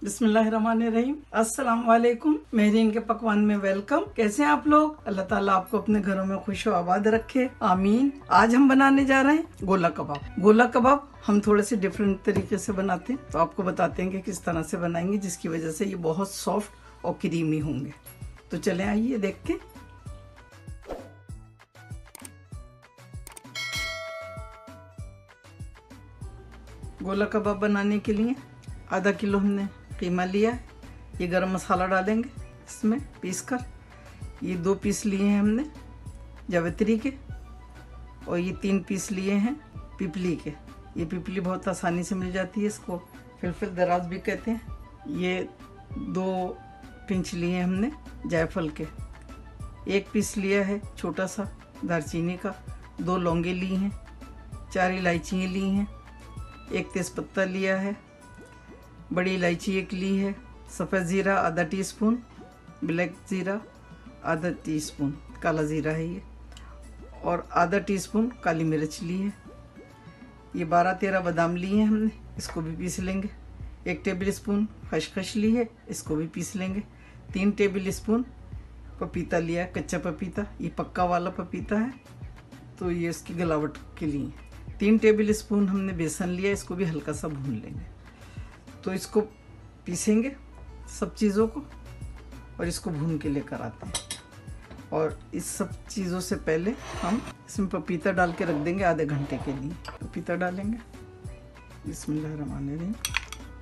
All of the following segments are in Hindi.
बिस्मिल्लाहिर्रहमानिर्रहीम। अस्सलाम वालेकुम। मेहरीन के पकवान में वेलकम। कैसे हैं आप लोग? अल्लाह ताला आपको अपने घरों में खुश व आबाद रखे, आमीन। आज हम बनाने जा रहे हैं गोला कबाब। गोला कबाब हम थोड़े से डिफरेंट तरीके से बनाते हैं, तो आपको बताते हैं कि किस तरह से बनाएंगे, जिसकी वजह से ये बहुत सॉफ्ट और क्रीमी होंगे। तो चले आइए देख के। गोला कबाब बनाने के लिए आधा किलो हमने कीमा लिया है। ये गरम मसाला डालेंगे इसमें पीस कर। ये 2 पीस लिए हैं हमने जावित्री के, और ये 3 पीस लिए हैं पिपली के। ये पिपली बहुत आसानी से मिल जाती है, इसको फिलफिल दराज भी कहते हैं। ये 2 पिंच लिए हैं हमने जायफल के। 1 पीस लिया है छोटा सा दालचीनी का। 2 लौंगे ली हैं, 4 इलायचियाँ ली हैं, 1 तेज़पत्ता लिया है, बड़ी इलायची 1 ली है, सफ़ेद ज़ीरा आधा टीस्पून, ब्लैक ज़ीरा आधा टीस्पून, काला ज़ीरा है ये, और आधा टीस्पून काली मिर्च ली है। ये 12-13 बादाम लिए हैं हमने, इसको भी पीस लेंगे। 1 टेबल स्पून खसखस ली है, इसको भी पीस लेंगे। 3 टेबल स्पून पपीता लिया है, कच्चा पपीता। ये पक्का वाला पपीता है, तो ये इसकी गलावट के लिए। 3 टेबल स्पून हमने बेसन लिया, इसको भी हल्का सा भून लेंगे। तो इसको पीसेंगे सब चीज़ों को, और इसको भून के लेकर आते हैं। और इस सब चीज़ों से पहले हम इसमें पपीता डाल के रख देंगे आधे घंटे के लिए। पपीता डालेंगे, बिस्मिल्लाहिर्रहमानिर्रहीम।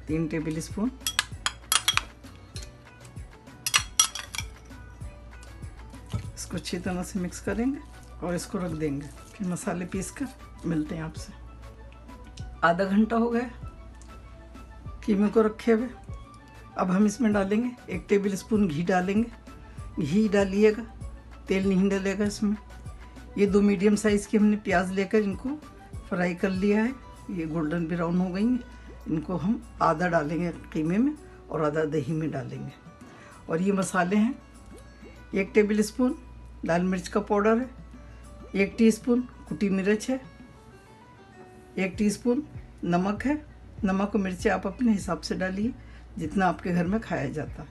3 टेबल स्पून। इसको अच्छी तरह से मिक्स करेंगे और इसको रख देंगे। फिर मसाले पीस कर मिलते हैं आपसे। आधा घंटा हो गया कीमे को रखे हुए। अब हम इसमें डालेंगे 1 टेबल स्पून घी डालेंगे। घी डालिएगा, तेल नहीं डालेगा इसमें। ये 2 मीडियम साइज़ की हमने प्याज लेकर इनको फ्राई कर लिया है। ये गोल्डन ब्राउन हो गई हैं। इनको हम आधा डालेंगे कीमे में और आधा दही में डालेंगे। और ये मसाले हैं, 1 टेबल स्पून लाल मिर्च का पाउडर है, 1 टीस्पून कुटी मिर्च है, 1 टीस्पून नमक है। नमक और मिर्ची आप अपने हिसाब से डालिए जितना आपके घर में खाया जाता है।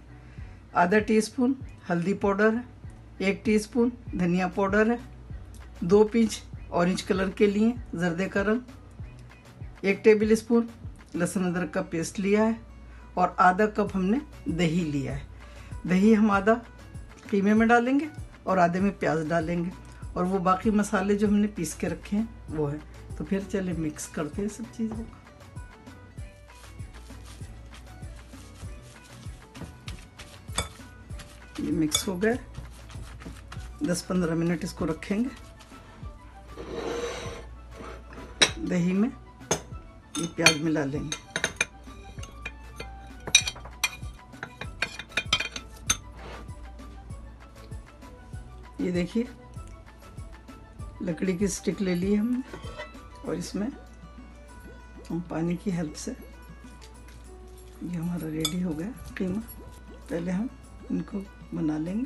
आधा टीस्पून हल्दी पाउडर है, 1 टीस्पून धनिया पाउडर है, 2 पिंच ऑरेंज कलर के लिए जर्दे का रंग, 1 टेबल स्पून लहसुन अदरक का पेस्ट लिया है, और आधा कप हमने दही लिया है। दही हम आधा कीमे में डालेंगे और आधे में प्याज डालेंगे, और वो बाकी मसाले जो हमने पीस के रखे हैं वो है। तो फिर चले मिक्स करते हैं सब चीज़ों को। ये मिक्स हो गया। 10-15 मिनट इसको रखेंगे दही में। ये प्याज मिला लेंगे। ये देखिए लकड़ी की स्टिक ले ली हमने, और इसमें हम पानी की हेल्प से, ये हमारा रेडी हो गया कीमा। पहले हम इनको बना लेंगे,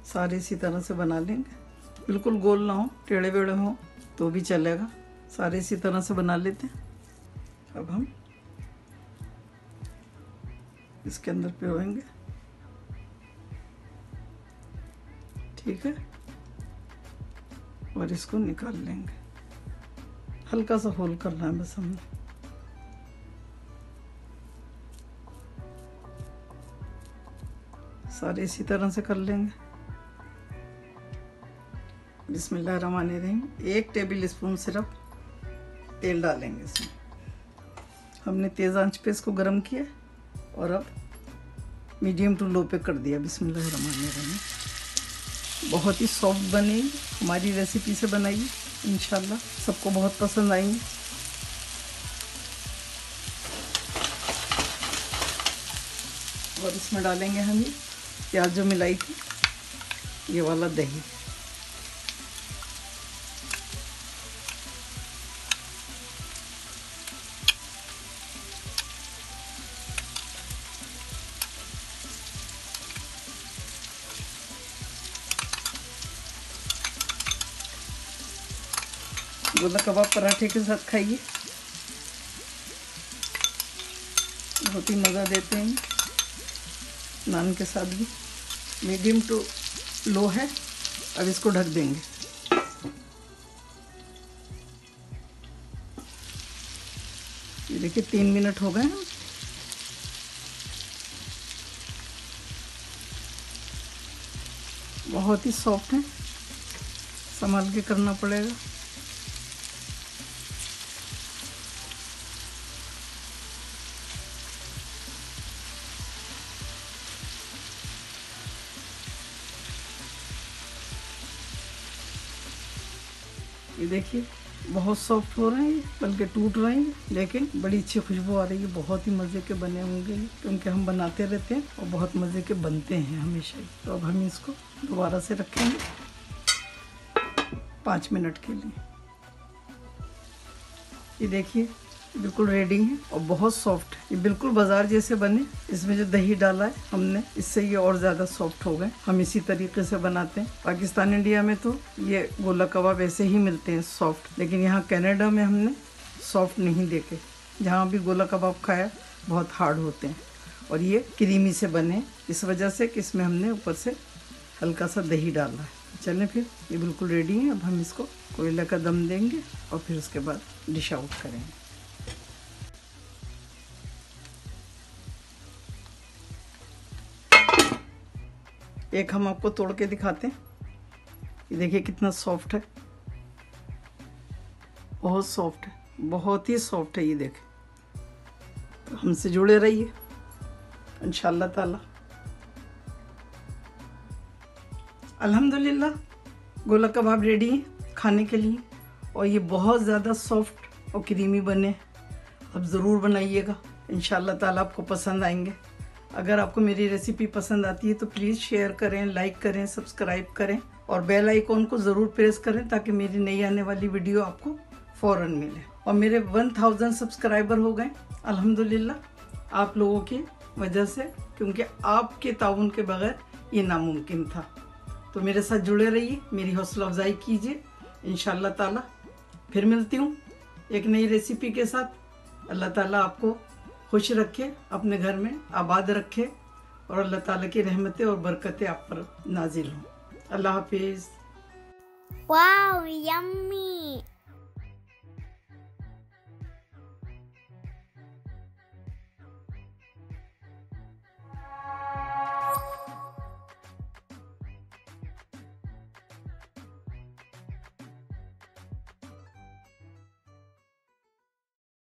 सारे इसी तरह से बना लेंगे। बिल्कुल गोल ना हो, टेढ़े बेढ़े हो तो भी चलेगा। सारे इसी तरह से बना लेते हैं। अब हम इसके अंदर पिरोएंगे, ठीक है, और इसको निकाल लेंगे। हल्का सा होल करना है बस हमने। सारे इसी तरह से कर लेंगे। बिस्मिल्लाहिर्रहमानिर्रहीम। 1 टेबल स्पून सिर्फ तेल डालेंगे इसमें। हमने तेज़ आंच पे इसको गर्म किया, और अब मीडियम टू लो पे कर दिया। बिस्मिल्लाहिर्रहमानिर्रहीम। बहुत ही सॉफ्ट बनी हमारी रेसिपी से बनाइए, इंशाल्लाह सबको बहुत पसंद आएंगी। और इसमें डालेंगे हम ये प्याज जो मिलाई थी, ये वाला दही। गोला कबाब पराठे के साथ खाइए, बहुत ही मज़ा देते हैं। नान के साथ भी। मीडियम टू लो है। अब इसको ढक देंगे। ये देखिए 3 मिनट हो गए हैं। बहुत ही सॉफ्ट है, संभाल के करना पड़ेगा। ये देखिए बहुत सॉफ्ट हो रहे हैं, बल्कि टूट रहे हैं, लेकिन बड़ी अच्छी खुशबू आ रही है। बहुत ही मज़े के बने होंगे क्योंकि हम बनाते रहते हैं और बहुत मज़े के बनते हैं हमेशा ही। तो अब हम इसको दोबारा से रखेंगे 5 मिनट के लिए। ये देखिए बिल्कुल रेडी है और बहुत सॉफ्ट है। ये बिल्कुल बाजार जैसे बने। इसमें जो दही डाला है हमने, इससे ये और ज़्यादा सॉफ्ट हो गए। हम इसी तरीके से बनाते हैं। पाकिस्तान इंडिया में तो ये गोला कबाब ऐसे ही मिलते हैं सॉफ्ट, लेकिन यहाँ कनाडा में हमने सॉफ्ट नहीं देखे। जहाँ भी गोला कबाब खाया बहुत हार्ड होते हैं और ये क्रीमी से बने, इस वजह से कि इसमें हमने ऊपर से हल्का सा दही डाला है। चलें फिर, ये बिल्कुल रेडी है। अब हम इसको कोयले का दम देंगे और फिर उसके बाद डिश आउट करेंगे। एक हम आपको तोड़ के दिखाते हैं। ये देखिए कितना सॉफ्ट है, बहुत सॉफ्ट है, बहुत ही सॉफ्ट है। ये देखें। तो हमसे जुड़े रहिए इंशाअल्लाह ताला। अल्हम्दुलिल्लाह गोला कबाब रेडी है खाने के लिए और ये बहुत ज़्यादा सॉफ्ट और क्रीमी बने। अब ज़रूर बनाइएगा, इंशाअल्लाह ताला आपको पसंद आएंगे। अगर आपको मेरी रेसिपी पसंद आती है तो प्लीज़ शेयर करें, लाइक करें, सब्सक्राइब करें और बेल आइकॉन को ज़रूर प्रेस करें ताकि मेरी नई आने वाली वीडियो आपको फ़ौरन मिले। और मेरे 1000 सब्सक्राइबर हो गए अल्हम्दुलिल्लाह आप लोगों की वजह से, क्योंकि आपके ताउन के बगैर ये नामुमकिन था। तो मेरे साथ जुड़े रहिए, मेरी हौसला अफजाई कीजिए। इंशाअल्लाह ताला फिर मिलती हूँ एक नई रेसिपी के साथ। अल्लाह ताला आपको खुश रखे, अपने घर में आबाद रखे और अल्लाह ताला की रहमतें और बरकतें आप पर नाजिल हों। अल्लाह हाफिज़। Wow, yummy!